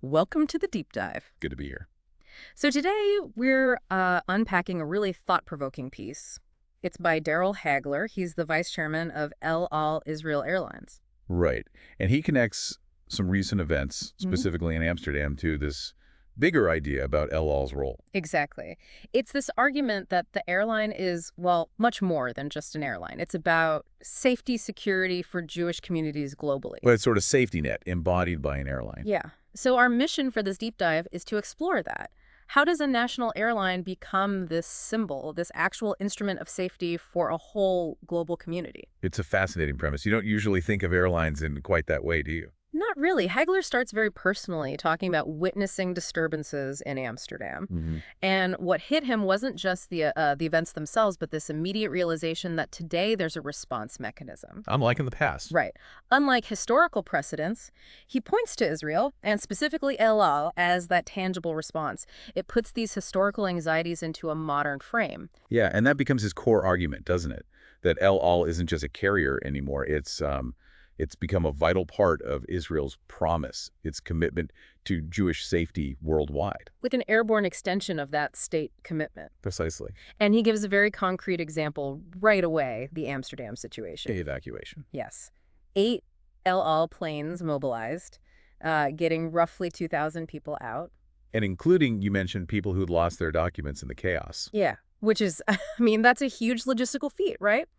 Welcome to the deep dive. Good to be here. So today we're unpacking a really thought-provoking piece. It's by Daryl Hagler. He's the vice chairman of El Al Israel Airlines. Right. And he connects some recent events, Mhm. specifically in Amsterdam, to this bigger idea about El Al's role. Exactly. It's this argument that the airline is, well, much more than just an airline. It's about safety, security for Jewish communities globally. But it's sort of safety net embodied by an airline. Yeah. So our mission for this deep dive is to explore that. How does a national airline become this symbol, this actual instrument of safety for a whole global community? It's a fascinating premise. You don't usually think of airlines in quite that way, do you? Not really. Hagler starts very personally, talking about witnessing disturbances in Amsterdam. And what hit him wasn't just the events themselves, but this immediate realization that today there's a response mechanism. Unlike in the past. Right. Unlike historical precedents, he points to Israel, and specifically El Al, as that tangible response. It puts these historical anxieties into a modern frame. Yeah, and that becomes his core argument, doesn't it? That El Al isn't just a carrier anymore. It's become a vital part of Israel's promise, its commitment to Jewish safety worldwide. Like an airborne extension of that state commitment. Precisely. And he gives a very concrete example right away, the Amsterdam situation. Evacuation. Yes. 8 El Al planes mobilized, getting roughly 2,000 people out. And including, you mentioned, people who'd lost their documents in the chaos. Yeah, which is, I mean, that's a huge logistical feat, right?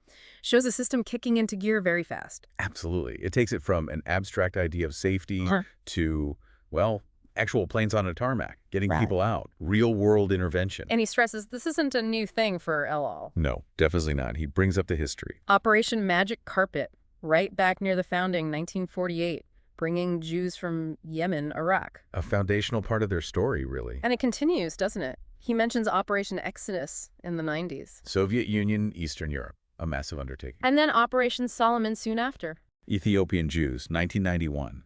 Shows a system kicking into gear very fast. Absolutely. It takes it from an abstract idea of safety to, well, actual planes on a tarmac, getting Right. people out, real-world intervention. And he stresses this isn't a new thing for El Al. No, definitely not. He brings up the history. Operation Magic Carpet, right back near the founding, 1948, bringing Jews from Yemen, Iraq. A foundational part of their story, really. And it continues, doesn't it? He mentions Operation Exodus in the 90s. Soviet Union, Eastern Europe, a massive undertaking. And then Operation Solomon soon after. Ethiopian Jews, 1991.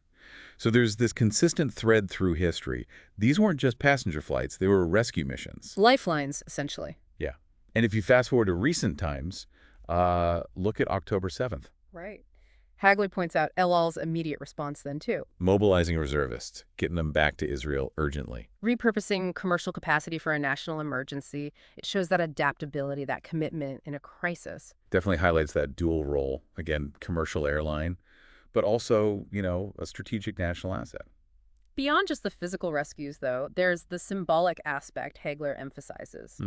So there's this consistent thread through history. These weren't just passenger flights, they were rescue missions. Lifelines, essentially. Yeah. And if you fast forward to recent times, look at October 7th. Right. Hagler points out El Al's immediate response then, too. Mobilizing reservists, getting them back to Israel urgently. Repurposing commercial capacity for a national emergency. It shows that adaptability, that commitment in a crisis. Definitely highlights that dual role. Again, commercial airline, but also, a strategic national asset. Beyond just the physical rescues, though, there's the symbolic aspect Hagler emphasizes.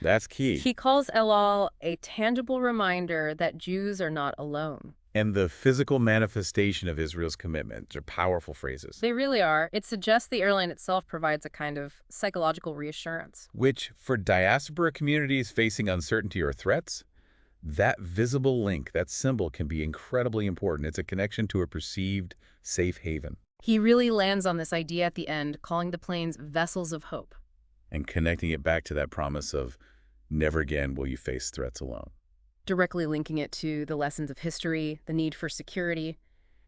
That's key. He calls El Al a tangible reminder that Jews are not alone. And the physical manifestation of Israel's commitment are powerful phrases, They really are. It suggests the airline itself provides a kind of psychological reassurance. which, for diaspora communities facing uncertainty or threats, that visible link, that symbol can be incredibly important. It's a connection to a perceived safe haven. He really lands on this idea at the end, calling the planes vessels of hope. And connecting it back to that promise of never again will you face threats alone. Directly linking it to the lessons of history, the need for security.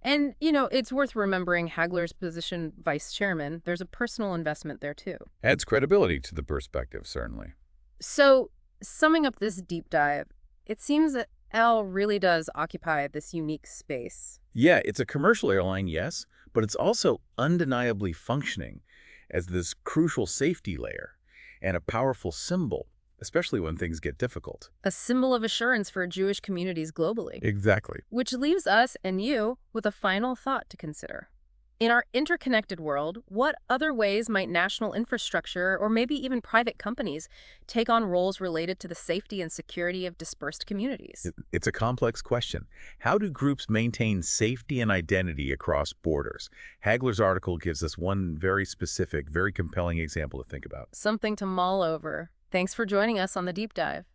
And, it's worth remembering Hagler's position vice chairman. There's a personal investment there, too. Adds credibility to the perspective, certainly. So, summing up this deep dive, it seems that Al really does occupy this unique space. Yeah, it's a commercial airline, yes, but it's also undeniably functioning as this crucial safety layer and a powerful symbol, especially when things get difficult. A symbol of assurance for Jewish communities globally. Exactly. Which leaves us and you with a final thought to consider. In our interconnected world, what other ways might national infrastructure or maybe even private companies take on roles related to the safety and security of dispersed communities? It's a complex question. How do groups maintain safety and identity across borders? Hagler's article gives us one very specific, very compelling example to think about. Something to mull over. Thanks for joining us on the deep dive.